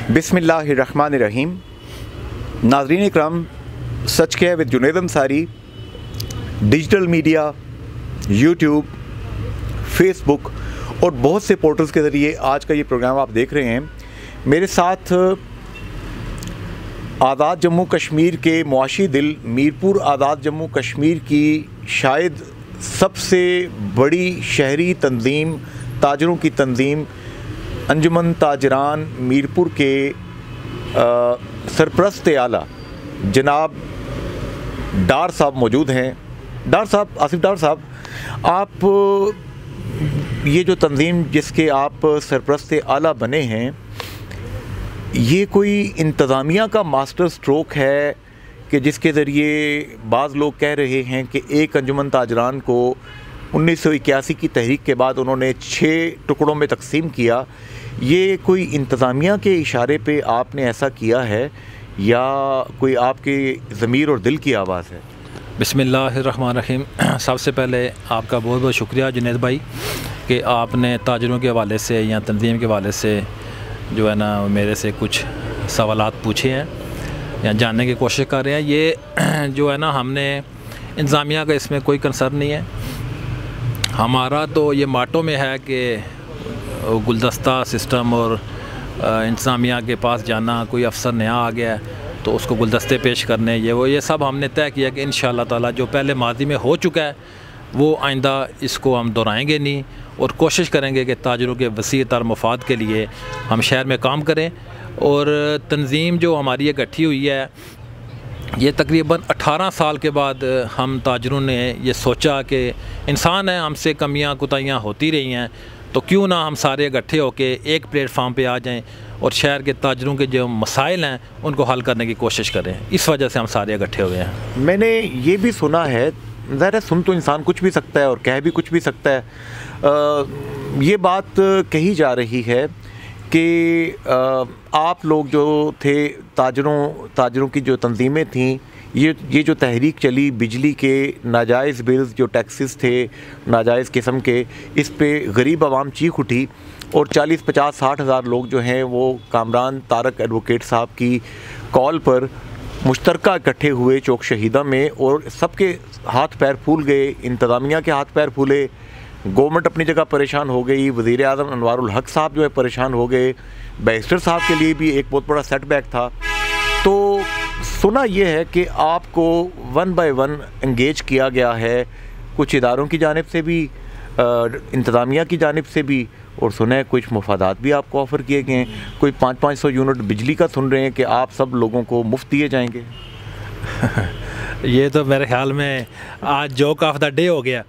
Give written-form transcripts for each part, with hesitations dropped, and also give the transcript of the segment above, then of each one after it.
बिस्मिल्लाहिर्रहमानिर्रहीम। नाज़रीन इकराम, सच कह with Junaid Ansari digital media, YouTube, Facebook और बहुत से पोर्टल्स के ज़रिए आज का ये प्रोग्राम आप देख रहे हैं। मेरे साथ आज़ाद जम्मू कश्मीर के मुआशी दिल मीरपुर आज़ाद जम्मू कश्मीर की शायद सबसे बड़ी शहरी तंजीम, ताजरों की तंजीम अंजुमन ताजरान मीरपुर के सरपरस्त आला जनाब डार साहब मौजूद हैं। डार साहब, आसिफ डार साहब, आप ये जो तंजीम जिसके आप सरपरस्त आला बने हैं, ये कोई इंतज़ामिया का मास्टर स्ट्रोक है कि जिसके ज़रिए बाज़ लोग कह रहे हैं कि एक अंजुमन ताजरान को 1981 की तहरीक के बाद उन्होंने 6 टुकड़ों में तकसीम किया। ये कोई इंतज़ामिया के इशारे पे आपने ऐसा किया है या कोई आपके ज़मीर और दिल की आवाज़ है? बिस्मिल्लाहिर्रहमानिर्रहीम। सबसे पहले आपका बहुत बहुत शुक्रिया जुनैद भाई कि आपने ताजरों के हवाले से या तंजीम के हवाले से जो है ना मेरे से कुछ सवालात पूछे हैं या जानने की कोशिश कर रहे हैं। ये जो है ना, हमने इंतज़ामिया का इसमें कोई कंसर्न नहीं है। हमारा तो ये माटो में है कि गुलदस्ता सिस्टम और इंतज़ामिया के पास जाना, कोई अफसर नया आ गया है तो उसको गुलदस्ते पेश करने, ये सब हमने तय किया कि इंशाअल्लाह ताला जो पहले माजी में हो चुका है वो आइंदा इसको हम दोहराएंगे नहीं और कोशिश करेंगे कि ताजरों के वसी तर मफाद के लिए हम शहर में काम करें। और तंजीम जो हमारी इकट्ठी हुई है, ये तकरीबन 18 साल के बाद हम ताजरों ने ये सोचा कि इंसान है, हमसे कमियां कोताहियां होती रही हैं, तो क्यों ना हम सारे इकट्ठे होके एक प्लेटफार्म पे आ जाएं और शहर के ताजरों के जो मसाइल हैं उनको हल करने की कोशिश करें। इस वजह से हम सारे इकट्ठे हुए हैं। मैंने ये भी सुना है, ज़ाहिर है सुन तो इंसान कुछ भी सकता है और कह भी कुछ भी सकता है, ये बात कही जा रही है कि आप लोग जो थे ताजरों की जो तंजीमें थीं, ये जो तहरीक चली बिजली के नाजायज़ बिल्स जो टैक्सेस थे नाजायज़ किस्म के, इस पे गरीब आवाम चीख उठी और 40, 50, 60 हज़ार लोग जो हैं वो कामरान तारक एडवोकेट साहब की कॉल पर मुश्तरका इकट्ठे हुए चौक शहीदा में और सबके हाथ पैर फूल गए। इंतज़ामिया के हाथ पैर फूले, गवर्नमेंट अपनी जगह परेशान हो गई, वज़ीर आज़म अनवारुल हक साहब जो है परेशान हो गए, बैरिस्टर साहब के लिए भी एक बहुत बड़ा सेटबैक था। तो सुना यह है कि आपको 1 बाय 1 एंगेज किया गया है, कुछ इदारों की जानिब से भी, इंतज़ामिया की जानिब से भी, और सुना है कुछ मुफादात भी आपको ऑफ़र किए गए हैं। कोई 500-500 यूनिट बिजली का सुन रहे हैं कि आप सब लोगों को मुफ्त दिए जाएंगे। ये तो मेरे ख्याल में आज जोक ऑफ द डे हो गया।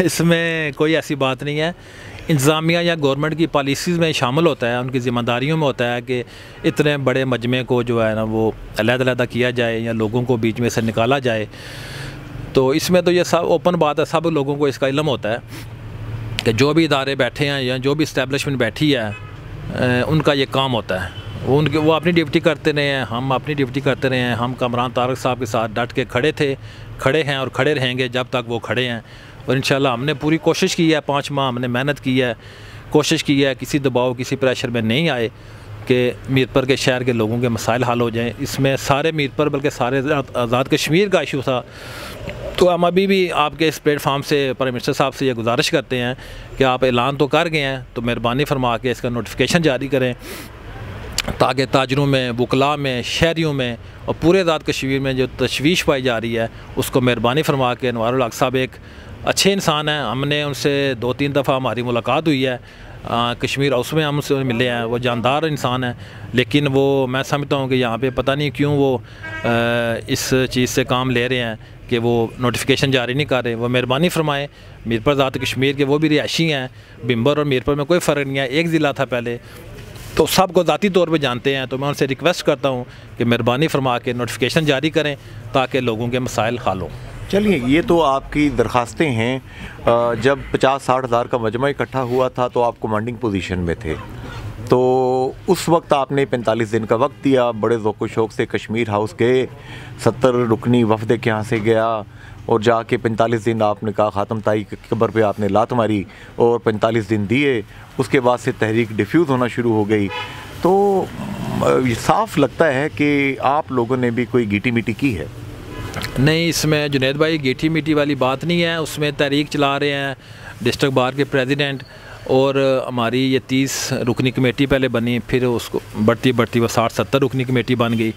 इसमें कोई ऐसी बात नहीं है। इंतज़ामिया या गवर्नमेंट की पॉलिसीज़ में शामिल होता है, उनकी ज़िम्मेदारियों में होता है कि इतने बड़े मजमे को जो है ना वो अलग-अलग किया जाए या लोगों को बीच में से निकाला जाए। तो इसमें तो ये सब ओपन बात है, सब लोगों को इसका इल्म होता है कि जो भी इदारे बैठे हैं या जो भी इस्टेब्लिशमेंट बैठी है उनका ये काम होता है। वो अपनी ड्यूटी करते रहे हैं, हम अपनी ड्यूटी करते रहे हैं। हम कामरान तारक साहब के साथ डट के खड़े हैं और खड़े रहेंगे जब तक वो खड़े हैं। और इंशाल्लाह हमने पूरी कोशिश की है, 5 माह हमने मेहनत की है, कोशिश की है, किसी दबाव किसी प्रेशर में नहीं आए कि मीरपुर के शहर के लोगों के मसाइल हल हो जाएं। इसमें सारे मीरपुर बल्कि सारे आज़ाद कश्मीर का इशू था। तो हम अभी भी आपके इस प्लेटफार्म से प्राइम मिनिस्टर साहब से ये गुजारिश करते हैं कि आप ऐलान तो कर गए हैं तो मेहरबानी फरमा के इसका नोटिफिकेशन जारी करें ताकि ताजरों में, वकला में, शहरियों में और पूरे आज़ाद कश्मीर में जो तशवीश पाई जा रही है उसको मेहरबानी फरमा के। अनवारुल हक साहब एक अच्छे इंसान हैं, हमने उनसे 2-3 दफ़ा हमारी मुलाकात हुई है, कश्मीर हाउस में हम उनसे मिले हैं। वो जानदार इंसान है, लेकिन वो मैं समझता हूँ कि यहाँ पे पता नहीं क्यों वो इस चीज़ से काम ले रहे हैं कि वो नोटिफिकेशन जारी नहीं कर रहे। वो मेहरबानी फरमाएँ। मीरपुर आज़ाद कश्मीर के वो भी रिहायशी हैं, बिम्बर और मीरपुर में कोई फ़र्क नहीं है, एक ज़िला था पहले, तो सबको ज़ाती तौर पे जानते हैं। तो मैं उनसे रिक्वेस्ट करता हूँ कि मेहरबानी फरमा के नोटिफिकेशन जारी करें ताकि लोगों के मसाइल हल हों। चलिए, ये तो आपकी दरख्वास्तें हैं। जब 50-60 हज़ार का मजमा इकट्ठा हुआ था तो आप कमांडिंग पोजीशन में थे, तो उस वक्त आपने 45 दिन का वक्त दिया, बड़े ज़ौक़ शौक़ से कश्मीर हाउस गए, 70 रुकनी वफ़द के यहाँ से गया और जाके 45 दिन आपने कहा ख़ातम ताई की कब्र पे आपने लात मारी और 45 दिन दिए। उसके बाद से तहरीक डिफ्यूज़ होना शुरू हो गई। तो साफ लगता है कि आप लोगों ने भी कोई गीटी मीटी की है। नहीं, इसमें जुनैद भाई गीठी मीठी वाली बात नहीं है। उसमें तहरीक चला रहे हैं डिस्ट्रिक्ट बार के प्रेसिडेंट, और हमारी ये 30 रुकनी कमेटी पहले बनी, फिर उसको बढ़ती बढ़ती वो 60-70 रुकनी कमेटी बन गई।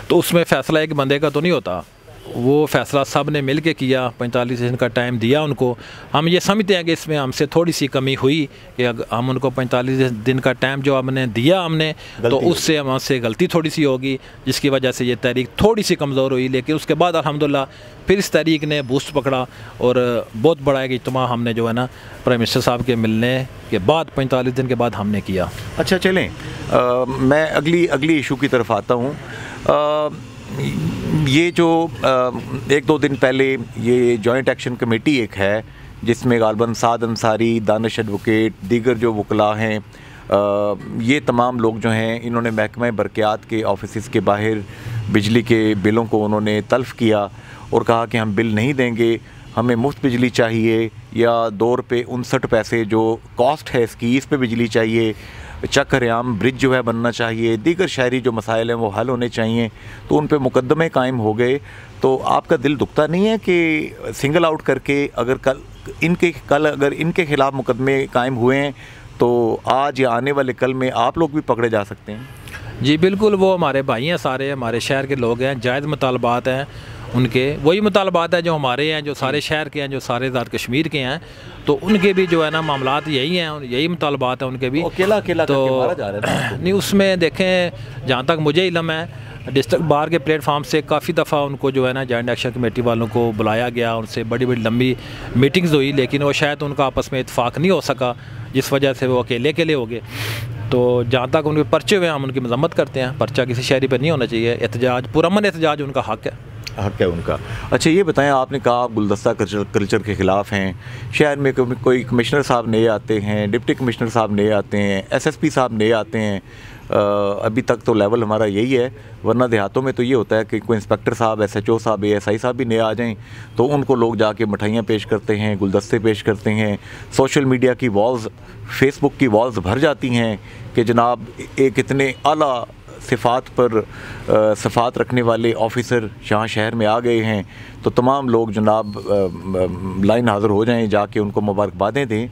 तो उसमें फ़ैसला एक बंदे का तो नहीं होता, वो फ़ैसला सब ने मिल के किया। 45 दिन का टाइम दिया उनको। हम ये समझते हैं कि इसमें हमसे थोड़ी सी कमी हुई कि हम उनको 45 दिन का टाइम जो हमने दिया तो उससे हमसे गलती थोड़ी सी होगी, जिसकी वजह से ये तहरीक थोड़ी सी कमज़ोर हुई। लेकिन उसके बाद अल्हम्दुलिल्लाह फिर इस तहरीक ने बूस्ट पकड़ा, और बहुत बड़ा एक इज्तिमा हमने जो है ना प्राइम मिनिस्टर साहब के मिलने के बाद 45 दिन के बाद हमने किया। अच्छा चलें, मैं अगली इशू की तरफ आता हूँ। ये जो 1-2 दिन पहले ये जॉइंट एक्शन कमेटी एक है, जिसमें गालबन साद अंसारी, दानिश एडवोकेट, दीगर जो वकला हैं, ये तमाम लोग जो हैं, इन्होंने महकमा बरक़ियात के ऑफिस के बाहर बिजली के बिलों को उन्होंने तल्फ़ किया और कहा कि हम बिल नहीं देंगे, हमें मुफ्त बिजली चाहिए, या ₹2.59 जो कॉस्ट है इसकी, इस पे बिजली चाहिए। चक्करयाम ब्रिज जो है बनना चाहिए, दीगर शहरी जो मसाइल हैं वो हल होने चाहिए। तो उन पे मुकदमे कायम हो गए। तो आपका दिल दुखता नहीं है कि सिंगल आउट करके अगर कल अगर इनके ख़िलाफ़ मुकदमे कायम हुए हैं तो आज या आने वाले कल में आप लोग भी पकड़े जा सकते हैं? जी बिल्कुल, वो हमारे भाई हैं, सारे हमारे शहर के लोग हैं, जायज़ मुतालबात हैं उनके, वही मुतालबात है जो हमारे हैं, जो सारे शहर के हैं, जो सारे आज़ाद कश्मीर के हैं। तो उनके भी जो है ना मामलात यही हैं, यही मुतालबात हैं उनके भी। अकेला तो मारा जा रहा है नहीं, उसमें देखें जहाँ तक मुझे इल्म है, डिस्ट्रिक्ट बार के प्लेटफार्म से काफ़ी दफ़ा उनको जो है ना जॉइंट एक्शन कमेटी वालों को बुलाया गया, उनसे बड़ी बड़ी लंबी मीटिंग्स हुई, लेकिन वो शायद उनका आपस में इत्फाक नहीं हो सका, जिस वजह से वो अकेले हो गए। तो जहाँ तक उनके पर्चे हुए हम उनकी मजम्मत करते हैं। पर्चा किसी शहरी पर नहीं होना चाहिए। एहतजाज, पुरअमन एहतजाज उनका हक है उनका। अच्छा ये बताएं, आपने कहा आप गुलदस्ता कल्चर के ख़िलाफ़ हैं। शहर में कोई कमिश्नर साहब नए आते हैं, डिप्टी कमिश्नर साहब नए आते हैं, SSP साहब नए आते हैं। अभी तक तो लेवल हमारा यही है, वरना देहातों में तो ये होता है कि कोई इंस्पेक्टर साहब, SHO साहब, ASI साहब भी नए आ जाएं तो उनको लोग जाके मिठाइयाँ पेश करते हैं, गुलदस्ते पेश करते हैं। सोशल मीडिया की वॉल्स, फेसबुक की वॉल्स भर जाती हैं कि जनाब एक इतने आला सिफ़ात रखने वाले ऑफ़िसर यहाँ शहर में आ गए हैं, तो तमाम लोग जनाब लाइन हाज़िर हो जाएं, जाके उनको मुबारकबादें दें।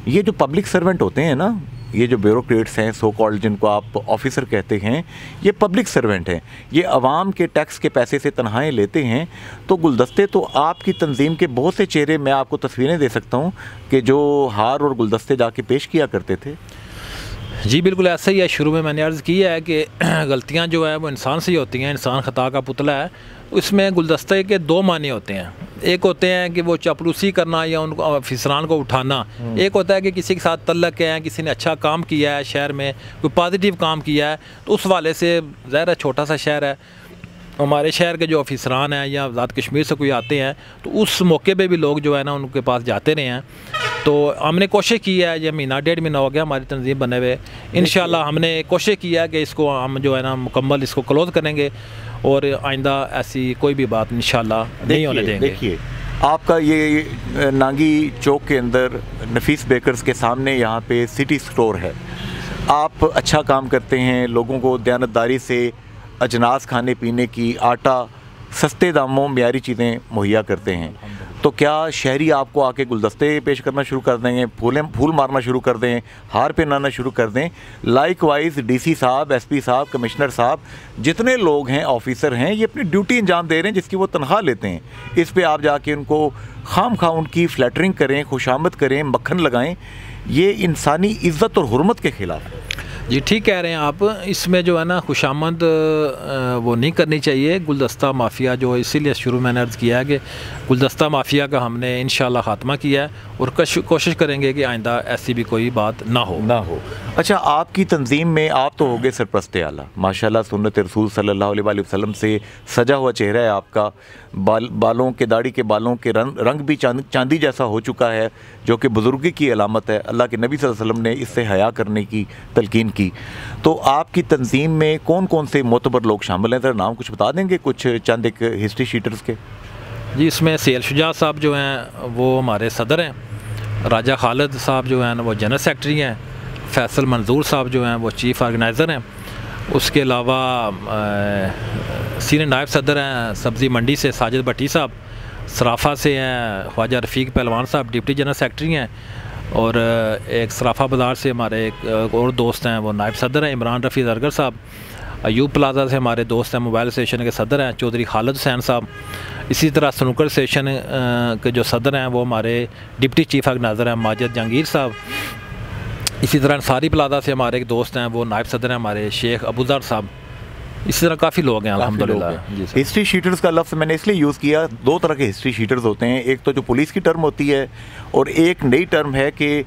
ये जो पब्लिक सर्वेंट होते हैं ना, ये जो ब्यूरोक्रेट्स हैं, सो कॉल्ड, जिनको आप ऑफ़िसर कहते हैं, ये पब्लिक सर्वेंट हैं। ये आवाम के टैक्स के पैसे से तनख्वाहें लेते हैं। तो गुलदस्ते तो आपकी तंजीम के बहुत से चेहरे, मैं आपको तस्वीरें दे सकता हूँ कि जो हार और गुलदस्ते जाके पेश किया करते थे। जी बिल्कुल ऐसा ही है। शुरू में मैंने अर्ज़ की है कि गलतियां जो है वो इंसान से ही होती हैं, इंसान ख़ता का पुतला है। इसमें गुलदस्ते के 2 माने होते हैं। एक होते हैं कि वो चापलूसी करना या उनको अफसरान को उठाना, एक होता है कि किसी के साथ तल्लक है, किसी ने अच्छा काम किया है शहर में, कोई पॉजिटिव काम किया है, तो उस वाले से ज़ाहिर छोटा सा शहर है, हमारे शहर के जो अफसरान हैं या आज़ाद कश्मीर से कोई आते हैं तो उस मौके पे भी लोग जो है ना उनके पास जाते रहे हैं। तो हमने कोशिश की है, ये महीना 1.5 महीना हो गया हमारी तंजीम बने हुए, इंशाल्लाह हमने कोशिश की है कि इसको हम जो है ना मुकम्मल इसको क्लोज़ करेंगे और आइंदा ऐसी कोई भी बात इंशाल्लाह नहीं होने देंगे। देखिए, आपका ये नांगी चौक के अंदर नफीस बेकर्स के सामने यहाँ पे सिटी स्टोर है। आप अच्छा काम करते हैं, लोगों को दयानतदारी से अजनास खाने पीने की, आटा, सस्ते दामों मियारी चीज़ें मुहैया करते हैं। तो क्या शहरी आपको आके गुलदस्ते पेश करना शुरू कर देंगे, फूल मारना शुरू कर दें, हार पहनाना शुरू कर दें? लाइक वाइज DC साहब, SP साहब, कमिश्नर साहब, जितने लोग हैं, ऑफिसर हैं, ये अपनी ड्यूटी अंजाम दे रहे हैं जिसकी वो तनख्वाह लेते हैं। इस पे आप जाके उनको खाम उनकी फ्लैटरिंग करें, खुशामद करें, मक्खन लगाएं, ये इंसानी इज़्ज़त और हुर्मत के ख़िलाफ़ है। जी ठीक कह रहे हैं आप। इसमें जो है ना खुशामद वो नहीं करनी चाहिए। गुलदस्ता माफिया जो है, इसीलिए शुरू मैंने अर्ज़ किया है कि गुलदस्ता माफिया का हमने इंशाल्लाह ख़ात्मा किया है और कोशिश करेंगे कि आइंदा ऐसी भी कोई बात ना हो। अच्छा, आपकी तंजीम में आप तो हो गए सरपरस्त आला, माशाल्लाह, सुन्नत रसूल सल्लल्लाहु अलैहि वसल्लम से सजा हुआ चेहरा है आपका। बालों के, दाढ़ी के बालों के रंग भी चांदी जैसा हो चुका है, जो कि बुजुर्गी की अलामत है। अल्लाह के नबी सल्लल्लाहु अलैहि वसल्लम ने इससे हया करने की तलकीन की। तो आपकी तंजीम में कौन कौन से मोतबर लोग शामिल हैं? ज़रा नाम कुछ बता देंगे, कुछ चंद एक हिस्ट्री शीटर्स के? जी, इसमें सैयद शुजा साहब जो हैं वो हमारे सदर हैं, राजा खालिद साहब जो हैं वो जनरल सेक्रेटरी हैं, फैसल मंजूर साहब जो हैं वो चीफ़ ऑर्गेनाइज़र हैं। उसके अलावा सीनियर नायब सदर हैं सब्ज़ी मंडी से साजिद भट्टी साहब, सराफ़ा से हैं ख्वाजा रफ़ीक पहलवान साहब डिप्टी जनरल सेक्रेटरी हैं, और एक सराफ़ा बाज़ार से हमारे एक और दोस्त हैं वो नायब सदर हैं इमरान रफ़ी जरगर साहब। अयूब प्लाजा से हमारे दोस्त हैं मोबाइल स्टेशन के सदर हैं चौधरी खालिद हुसैन साहब। इसी तरह स्नूकर स्टेशन के जो सदर हैं वो हमारे डिप्टी चीफ़ ऑर्गेनाइज़र हैं माजिद जहांगीर साहब। इसी तरह अंसारी प्लाजा से हमारे एक दोस्त हैं वो नायब सदर हैं हमारे शेख अबूज़र साहब। इसी तरह काफ़ी लोग हैं अल्हम्दुलिल्लाह। हिस्ट्री शीटर्स का लफ्ज़ मैंने इसलिए यूज़ किया, दो तरह के हिस्ट्री शीटर्स होते हैं, एक तो जो पुलिस की टर्म होती है और एक नई टर्म है कि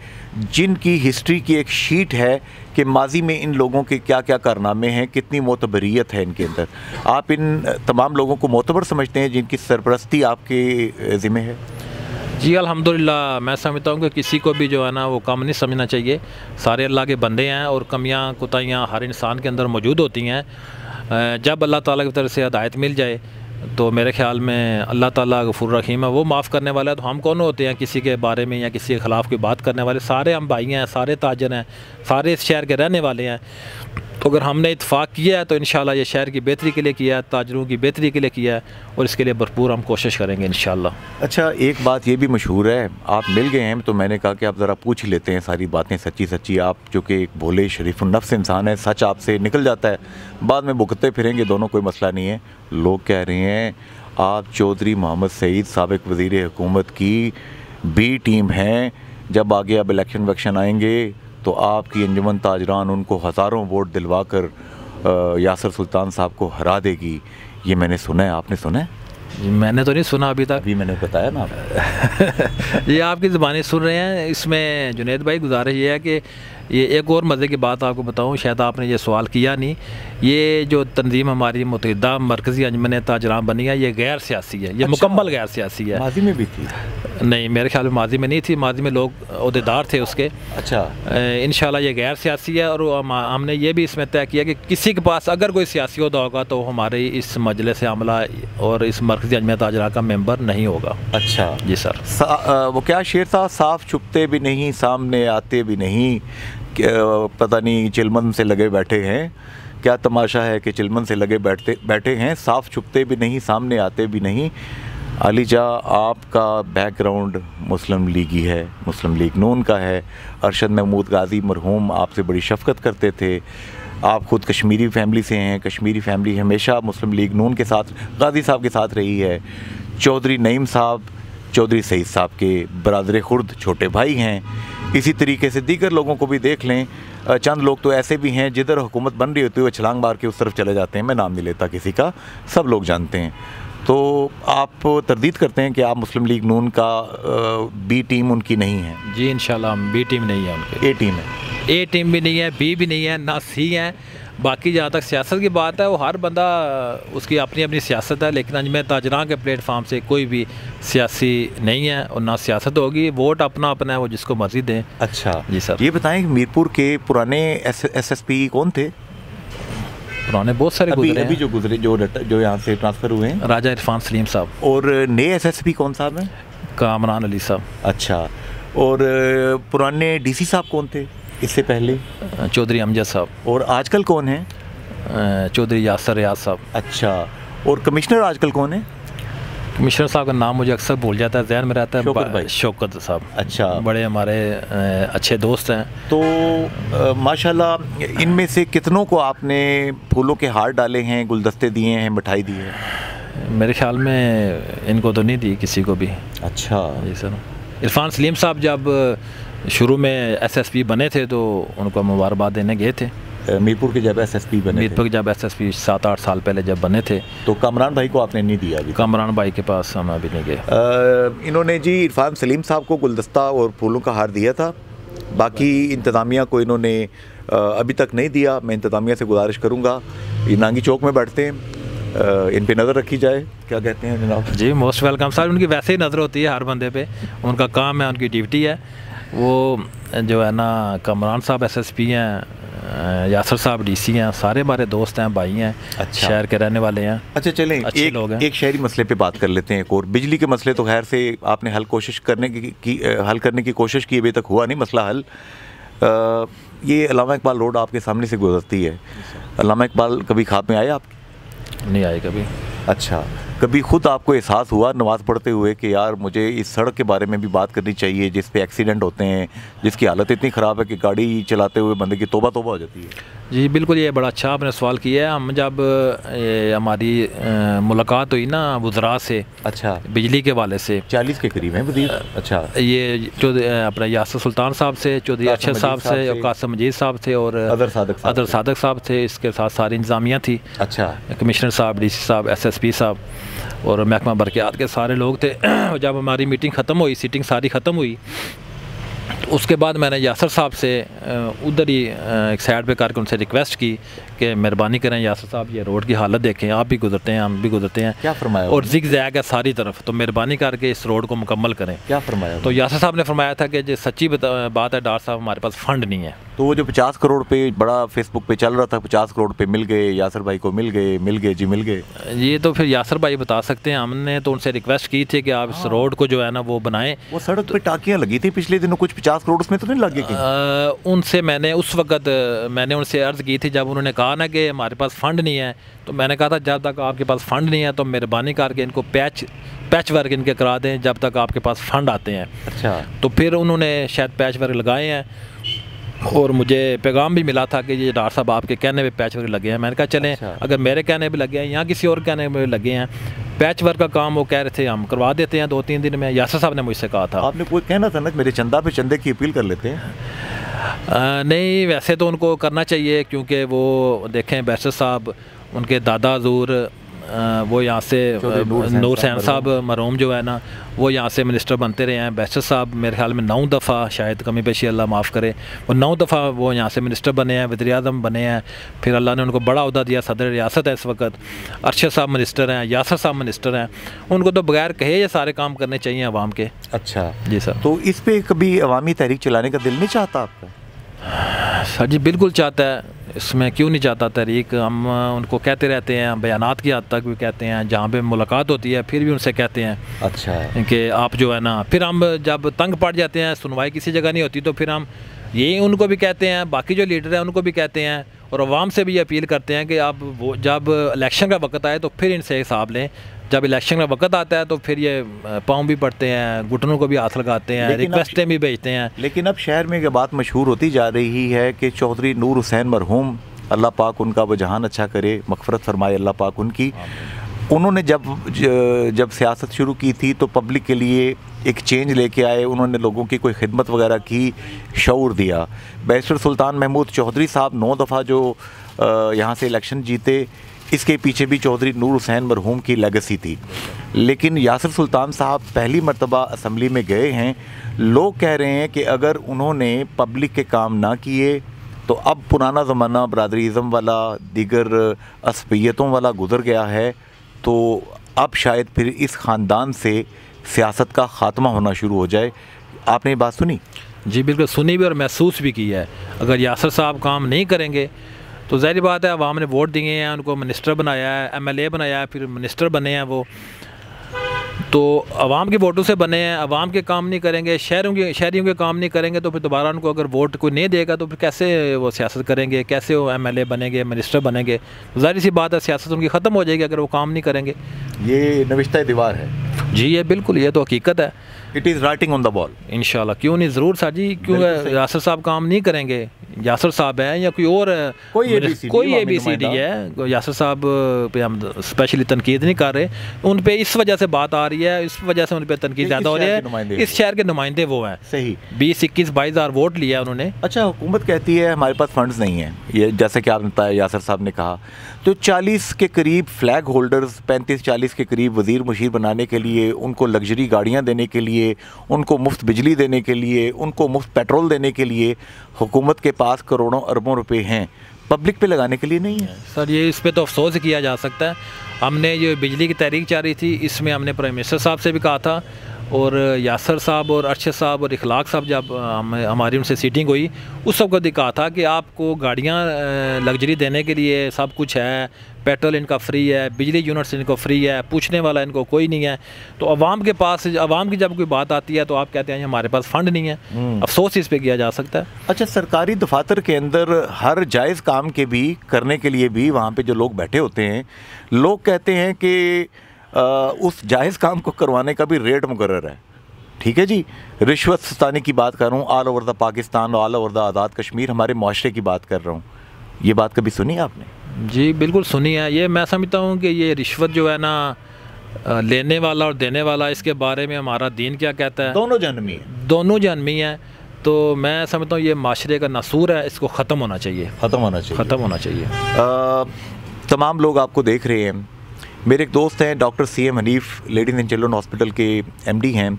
जिनकी हिस्ट्री की एक शीट है कि माजी में इन लोगों के क्या क्या कारनामे हैं, कितनी मोतबरियत है इनके अंदर। आप इन तमाम लोगों को मोतबर समझते हैं जिनकी सरपरस्ती आपके ज़िम्मे है? जी अल्हम्दुलिल्लाह, मैं समझता हूँ कि किसी को भी जो है ना वो कम नहीं समझना चाहिए। सारे अल्लाह के बंदे हैं और कमियाँ कोताहियाँ हर इंसान के अंदर मौजूद होती हैं। जब अल्लाह ताला की तरफ से हिदायत मिल जाए तो मेरे ख़्याल में अल्लाह ताला गफूर रहीम है, वो माफ़ करने वाला है। तो हम कौन होते हैं किसी के बारे में या किसी के ख़िलाफ़ कोई बात करने वाले? सारे हम भाई हैं, सारे ताजर हैं, सारे इस शहर के रहने वाले हैं। तो अगर हमने इत्फाक़ किया है तो इंशाल्लाह ये शहर की बेहतरी के लिए किया है, ताजरों की बेहतरी के लिए किया है, और इसके लिए भरपूर हम कोशिश करेंगे इंशाल्लाह। अच्छा, एक बात ये भी मशहूर है, आप मिल गए हैं तो मैंने कहा कि आप ज़रा पूछ ही लेते हैं सारी बातें सच्ची सच्ची। आप जो कि एक भोले शरीफुन्नफ्स इंसान है, सच आपसे निकल जाता है, बाद में भुगतते फिरेंगे दोनों, कोई मसला नहीं है। लोग कह रहे हैं आप चौधरी मोहम्मद सईद साबिक़ वज़ीर हुकूमत की बी टीम हैं, जब आगे अब इलेक्शन वक्शन आएंगे तो आपकी अंजुमन ताजरान उनको हज़ारों वोट दिलवा कर यासर सुल्तान साहब को हरा देगी। ये मैंने सुना है, आपने सुना है? मैंने तो नहीं सुना अभी तक। अभी मैंने बताया ना ये आपकी ज़बानी सुन रहे हैं। इसमें जुनैद भाई गुजारिश ये है कि ये एक और मज़े की बात आपको बताऊं, शायद आपने ये सवाल किया नहीं। ये जो तंजीम हमारी मुत्तहिदा मरकज़ी अंजुमन ताजरान बनी है, ये गैर सियासी है, ये मुकम्मल गैर सियासी है। माजी में भी थी? नहीं, मेरे ख्याल में माजी में नहीं थी, माजी में लोग ओहदेदार थे उसके। अच्छा, इंशाल्लाह ये गैर सियासी है। और हमने ये भी इसमें तय किया कि किसी के पास अगर कोई सियासी ओहदा होगा तो हमारे इस मजलिस आमला और इस मरकज़ी अंजुमन ताजरान का मेंबर नहीं होगा। अच्छा जी सर। वो क्या शेर था, साफ छुपते भी नहीं सामने आते भी नहीं, पता नहीं चिलमन से लगे बैठे हैं। क्या तमाशा है कि चिलमन से लगे बैठे हैं, साफ छुपते भी नहीं सामने आते भी नहीं। अलीजा, आपका बैकग्राउंड मुस्लिम लीगी है, मुस्लिम लीग नून का है। अरशद महमूद गाजी मरहूम आपसे बड़ी शफ़क़त करते थे। आप ख़ुद कश्मीरी फैमिली से हैं, कश्मीरी फैमिली हमेशा मुस्लिम लीग नून के साथ, गाजी साहब के साथ रही है। चौधरी नईम साहब चौधरी सईद साहब के बरादर खुर्द छोटे भाई हैं। इसी तरीके से दीगर लोगों को भी देख लें। चंद लोग तो ऐसे भी हैं जिधर हुकूमत बन रही होती है वो छलांग मार के उस तरफ चले जाते हैं। मैं नाम नहीं लेता किसी का, सब लोग जानते हैं। तो आप तरदीद करते हैं कि आप मुस्लिम लीग नून का बी टीम उनकी नहीं है? जी इंशाल्लाह हम बी टीम नहीं है उनकी, ए टीम है। ए टीम भी नहीं है, बी भी नहीं है, ना सी है। बाकी जहाँ तक सियासत की बात है, वो हर बंदा उसकी अपनी अपनी सियासत है, लेकिन अंजुमन ताजरान के प्लेटफार्म से कोई भी सियासी नहीं है और ना सियासत होगी। वोट अपना अपना है, वो जिसको मर्जी दें। अच्छा जी सर। ये बताएं कि मीरपुर के पुराने SSP कौन थे? पुराने बहुत सारे अभी जो गुजरे, जो यहाँ से ट्रांसफ़र हुए हैं? राजा इरफान सलीम साहब। और नए SSP कौन साहब हैं? कामरान अली साहब। अच्छा, और पुराने DC साहब कौन थे इससे पहले? चौधरी अमजद साहब। और आजकल कौन है? चौधरी यासर रियाज साहब। अच्छा, और कमिश्नर आजकल कौन है? कमिश्नर साहब का नाम मुझे अक्सर भूल जाता है, जहन में रहता है। शौकत साहब। अच्छा, बड़े हमारे अच्छे दोस्त हैं। तो माशाल्लाह, इनमें से कितनों को आपने फूलों के हार डाले हैं, गुलदस्ते दिए हैं, मिठाई दी है? मेरे ख्याल में इनको तो नहीं दी किसी को भी। अच्छा जी सर। इरफान सलीम साहब जब शुरू में SSP बने थे तो उनको मुबारकबाद देने गए थे। मीरपुर के जब SSP बने, मीरपुर के जब SSP 7-8 साल पहले जब बने थे। तो कामरान भाई को आपने नहीं दिया अभी? कामरान भाई के पास हम अभी नहीं गए। इन्होंने जी इरफान सलीम साहब को गुलदस्ता और फूलों का हार दिया था, बाकी इंतज़ामिया को इन्होंने अभी तक नहीं दिया। मैं इंतज़ामिया से गुजारिश करूँगा, ये नांगी चौक में बैठते हैं, इन पे नज़र रखी जाए। क्या कहते हैं जनाब? जी मोस्ट वेलकम सर। उनकी वैसे ही नज़र होती है हर बंदे पे, उनका काम है, उनकी ड्यूटी है। वो जो है ना, कामरान साहब SSP हैं, यासर साहब DC हैं, सारे हमारे दोस्त हैं, भाई हैं। अच्छा, शहर के रहने वाले हैं। अच्छा चलें, अच्छे लोग हैं। एक शहरी मसले पे बात कर लेते हैं। एक और बिजली के मसले तो खैर से आपने हल करने की कोशिश की, अभी तक हुआ नहीं मसला हल। ये अल्लामा इकबाल रोड आपके सामने से गुजरती है, अल्लामा इकबाल कभी ख्वाब में आए आपके? नहीं आए कभी। अच्छा, कभी खुद आपको एहसास हुआ नमाज़ पढ़ते हुए कि यार मुझे इस सड़क के बारे में भी बात करनी चाहिए जिस पे एक्सीडेंट होते हैं, जिसकी हालत इतनी ख़राब है कि गाड़ी चलाते हुए बंदे की तौबा तौबा हो जाती है? जी बिल्कुल, ये बड़ा अच्छा आपने सवाल किया है। हम जब हमारी मुलाकात हुई ना वज़रा से, अच्छा, बिजली के वाले से, 40 के करीब हैं वज़ीर। अच्छा, ये चौधरी अपना यासर सुल्तान साहब से, चौधरी अरशद साहब से, और कासिम मजीद साहब थे, और अदर सादक साहब थे। इसके साथ सारी इंतज़ामिया थी। अच्छा, कमिश्नर साहब, DC साहब, SSP साहब और महकमा बरक़ियात के सारे लोग थे। जब हमारी मीटिंग ख़त्म हुई, सीटिंग सारी ख़त्म हुई, तो उसके बाद मैंने यासर साहब से उधर ही एक साइड पे करके उनसे रिक्वेस्ट की कि मेहरबानी करें यासर साहब, ये रोड की हालत देखें, आप भी गुजरते हैं, हम भी गुजरते हैं। क्या फरमाया? और जिग जैग है सारी तरफ, तो मेहरबानी करके इस रोड को मुकम्मल करें। क्या फरमाया? तो यासर साहब ने फरमाया था कि जो सच्ची बात है डॉक्टर साहब, हमारे पास फ़ंड नहीं है। तो वो जो 50 करोड़ पे बड़ा फेसबुक पे चल रहा था, 50 करोड़ पे मिल गए, यासर भाई को मिल गए जी, मिल गए। ये तो फिर यासर भाई बता सकते हैं। हमने तो उनसे रिक्वेस्ट की थी कि आप इस रोड को जो है ना वो बनाएं। वो सड़क पे टाँकियाँ लगी थी पिछले दिनों, कुछ 50 करोड़ उसमें तो नहीं लगे? उनसे मैंने उस वक्त उनसे अर्ज़ की थी, जब उन्होंने कहा ना कि हमारे पास फ़ंड नहीं है, तो मैंने कहा था जब तक आपके पास फ़ंड नहीं है तो मेहरबानी करके इनको पैच वर्क इनके करा दें जब तक आपके पास फ़ंड आते हैं। अच्छा, तो फिर उन्होंने शायद पैच वर्क लगाए हैं, और मुझे पैगाम भी मिला था कि ये डॉक्टर साहब आपके कहने पे पैच वर्क लगे हैं। मैंने कहा चलें, अच्छा, अगर मेरे कहने पे लगे हैं या किसी और कहने पे लगे हैं, पैच वर्क का काम वो कह रहे थे हम करवा देते हैं 2-3 दिन में। यासर साहब ने मुझसे कहा था। आपने कोई कहना था ना मेरे चंदे की अपील कर लेते हैं? नहीं, वैसे तो उनको करना चाहिए, क्योंकि वो देखें बैरिस्टर साहब, उनके दादा हजूर वो यहाँ से नूर हुसैन साहब मरहूम जो है ना, वो यहाँ से मिनिस्टर बनते रहे हैं। बैरिस्टर साहब मेरे ख्याल में 9 दफ़ा, शायद कमी पेशी अल्लाह माफ़ करे, वो 9 दफ़ा वो यहाँ से मिनिस्टर बने हैं, वज़ीर-ए-आज़म बने हैं। फिर अल्लाह ने उनको बड़ा ओहदा दिया, सदर रियासत है इस वक्त। अरशद साहब मिनिस्टर हैं, यासर साहब मिनिस्टर हैं। उनको तो बगैर कहे ये सारे काम करने चाहिए अवाम के। अच्छा जी सर। तो इस पर कभी अवामी तहरीक चलाने का दिल नहीं चाहता आपका? सर जी बिल्कुल चाहता है, इसमें क्यों नहीं चाहता तहरीक। हम उनको कहते रहते हैं, बयानात की हद तक भी कहते हैं, जहाँ पे मुलाकात होती है फिर भी उनसे कहते हैं अच्छा कि आप जो है ना, फिर हम जब तंग पड़ जाते हैं, सुनवाई किसी जगह नहीं होती, तो फिर हम यही उनको भी कहते हैं, बाकी जो लीडर हैं उनको भी कहते हैं, और अवाम से भी अपील करते हैं कि आप वो जब इलेक्शन का वक्त आए तो फिर इनसे हिसाब लें। जब इलेक्शन का वक्त आता है तो फिर ये पाँव भी पड़ते हैं, घुटनों को भी हाथ लगाते हैं, रिक्वेस्टें भी भेजते हैं। लेकिन अब शहर में ये बात मशहूर होती जा रही है कि चौधरी नूर हुसैन मरहूम, अल्लाह पाक उनका वजहान अच्छा करे, मग़फ़िरत फरमाए अल्लाह पाक उनकी, उन्होंने जब सियासत शुरू की थी तो पब्लिक के लिए एक चेंज लेके आए, उन्होंने लोगों की कोई खिदमत वगैरह की, शऊर दिया। बैरिस्टर सुल्तान महमूद चौधरी साहब 9 दफ़ा जो यहाँ से इलेक्शन जीते, इसके पीछे भी चौधरी नूर हुसैन मरहूम की लेगेसी थी। लेकिन यासर सुल्तान साहब पहली मरतबा असम्बली में गए हैं, लोग कह रहे हैं कि अगर उन्होंने पब्लिक के काम ना किए तो अब पुराना ज़माना बरादरीज़म वाला, दीगर असबियतों वाला गुज़र गया है, तो अब शायद फिर इस ख़ानदान से सियासत का ख़ात्मा होना शुरू हो जाए। आपने ये बात सुनी? जी बिल्कुल सुनी भी और महसूस भी की है। अगर यासर साहब काम नहीं करेंगे तो ज़ाहिर बात है, अवाम ने वोट दिए हैं, उनको मिनिस्टर बनाया है, MLA बनाया है, फिर मिनिस्टर बने हैं वो, तो अवाम के वोटों से बने हैं। अवाम के काम नहीं करेंगे, शहरियों के काम नहीं करेंगे, तो फिर दोबारा उनको अगर वोट कोई नहीं देगा तो फिर कैसे वो सियासत करेंगे, कैसे वो MLA बनेंगे, मिनिस्टर बनेंगे? ज़ाहिर सी बात है, सियासत उनकी ख़त्म हो जाएगी अगर वो काम नहीं करेंगे। ये नविश्ता दीवार है जी, ये बिल्कुल, ये तो हकीकत है। It is writing on the wall. इंशाल्लाह, क्यों नहीं, ज़रूर सर जी। क्यों यासर साहब काम नहीं करेंगे, यासर साहब हैं या कोई और कोई ABCD है, यासर साहब पे हम स्पेशली तनकीद नहीं कर रहे, उन पे इस वजह से बात आ रही है, इस वजह से उन पे तनकीद ज़्यादा हो रही है। इस शहर के नुमाइंदे वो हैं। सही 20-21-22 हज़ार वोट लिया उन्होंने। अच्छा, हुकूमत कहती है हमारे पास फंड्स नहीं हैं, ये जैसे कि आपने बताया, यासर साहब ने कहा, तो 40 के करीब फ्लैग होल्डर्स, 35-40 के करीब वज़ीर मुशीर बनाने के लिए, उनको लग्जरी गाड़ियाँ देने के लिए, उनको मुफ्त बिजली देने के लिए, उनको मुफ्त पेट्रोल देने के लिए हुकूमत के पास करोड़ों अरबों रुपए हैं, पब्लिक पे लगाने के लिए नहीं है। सर ये इस पे तो अफसोस किया जा सकता है। हमने ये बिजली की तहरीक चल रही थी, इसमें हमने प्राइम मिनिस्टर साहब से भी कहा था, और यासर साहब और अरशद साहब और इखलाक साहब जब हमारी उनसे सीटिंग हुई, उस सब को दिखा था कि आपको गाड़ियाँ लग्जरी देने के लिए सब कुछ है, पेट्रोल इनका फ्री है, बिजली यूनिट्स इनको फ्री है, पूछने वाला इनको कोई नहीं है। तो अवाम के पास, अवाम की जब कोई बात आती है तो आप कहते हैं हमारे पास फ़ंड नहीं है। अफसोस इस पे किया जा सकता है। अच्छा, सरकारी दफातर के अंदर हर जायज़ काम के भी करने के लिए भी वहाँ पे जो लोग बैठे होते हैं, लोग कहते हैं कि उस जायज़ काम को करवाने का भी रेट मुकर्रर है। ठीक है जी, रिश्वत सताने की बात कर रहा हूँ, all over the Pakistan, all over the Azad Kashmir, हमारे माशरे की बात कर रहा हूँ। ये बात कभी सुनी आपने? जी बिल्कुल सुनी है। ये मैं समझता हूँ कि ये रिश्वत जो है ना, लेने वाला और देने वाला, इसके बारे में हमारा दीन क्या कहता है? दोनों जहन्नमी है। दोनों जहन्नमी हैं। तो मैं समझता हूँ ये माशरे का नासूर है, इसको ख़त्म होना चाहिए, ख़त्म होना चाहिए, ख़त्म होना चाहिए। तमाम लोग आपको देख रहे हैं। मेरे एक दोस्त हैं doctor CM Hanif, ladies and children hospital के MD हैं।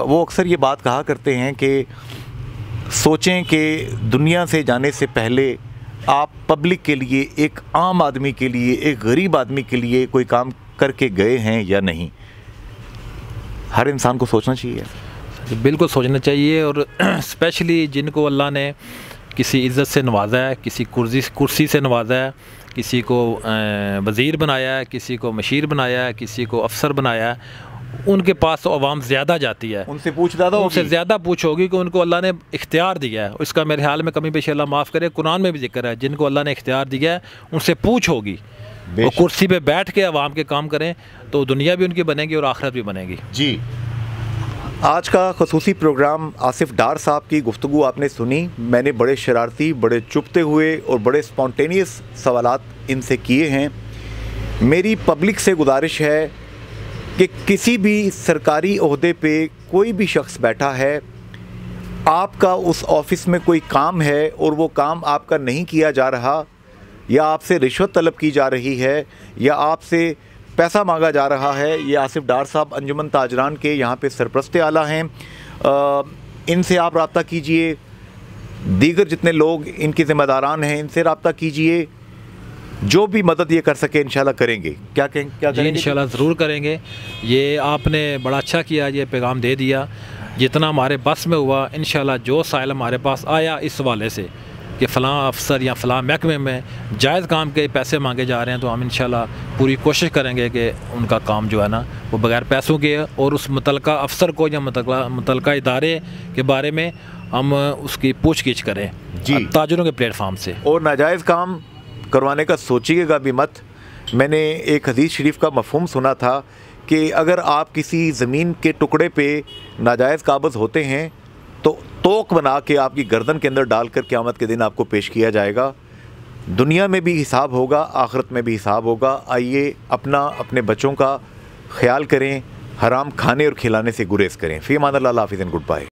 वो अक्सर ये बात कहा करते हैं कि सोचें कि दुनिया से जाने से पहले आप पब्लिक के लिए, एक आम आदमी के लिए, एक गरीब आदमी के लिए कोई काम करके गए हैं या नहीं। हर इंसान को सोचना चाहिए। बिल्कुल सोचना चाहिए। और स्पेशली जिनको अल्लाह ने किसी इज़्ज़त से नवाजा है, किसी कुर्सी से नवाजा है, किसी को वज़ीर बनाया है, किसी को मशीर बनाया है, किसी को अफसर बनाया है, उनके पास तो आवाम ज़्यादा जाती है। उनसे पूछ ज़्यादा पूछ होगी कि उनको अल्लाह ने इख्तियार दिया है। इसका मेरे ख्याल में कमी पेशी अल्लाह माफ़ करे, कुरान में भी जिक्र है, जिनको अल्लाह ने इख्तियार दिया है उनसे पूछ होगी। वो कुर्सी पे बैठ के आवाम के काम करें तो दुनिया भी उनकी बनेगी और आखिरत भी बनेगी। जी, आज का खसूसी प्रोग्राम आसिफ डार साहब की गुफ्तगू आपने सुनी। मैंने बड़े शरारती, बड़े चुभते हुए और बड़े स्पॉन्टेनियस सवालात इनसे किए हैं। मेरी पब्लिक से गुजारिश है कि किसी भी सरकारी ओहदे पे कोई भी शख्स बैठा है, आपका उस ऑफ़िस में कोई काम है और वो काम आपका नहीं किया जा रहा, या आपसे रिश्वत तलब की जा रही है, या आपसे पैसा मांगा जा रहा है। ये आसिफ डार साहब अंजुमन ताजरान के यहाँ पे सरपरस्त आला हैं। इनसे आप रब्ता कीजिए। दीगर जितने लोग इनके ज़िम्मेदारान हैं, इनसे रब्ता कीजिए। जो भी मदद ये कर सके इंशाल्लाह करेंगे। क्या करेंगे? इंशाल्लाह ज़रूर करेंगे। ये आपने बड़ा अच्छा किया, ये पैगाम दे दिया। जितना हमारे बस में हुआ, इंशाल्लाह जो साइल हमारे पास आया इस वाले से कि फ़लाँ अफसर या फ़लाँ महकमे में जायज़ काम के पैसे मांगे जा रहे हैं, तो हम इंशाल्लाह पूरी कोशिश करेंगे कि उनका काम जो है ना वो बग़ैर पैसों के, और उस मुतलका अफसर को या मुतलका इदारे के बारे में हम उसकी पूछ गिछ करें जी, ताजरों के प्लेटफार्म से। और नाजायज़ काम करवाने का सोचिएगा भी मत। मैंने एक हदीस शरीफ का मफ़हूम सुना था कि अगर आप किसी ज़मीन के टुकड़े पे नाजायज़ काबज़ होते हैं तो तोक बना के आपकी गर्दन के अंदर डालकर क़यामत के दिन आपको पेश किया जाएगा। दुनिया में भी हिसाब होगा, आखिरत में भी हिसाब होगा। आइए अपने बच्चों का ख्याल करें, हराम खाने और खिलाने से गुरेज करें। फ़ी अमान अल्लाह, हाफ़िज़ एंड गुड बाय।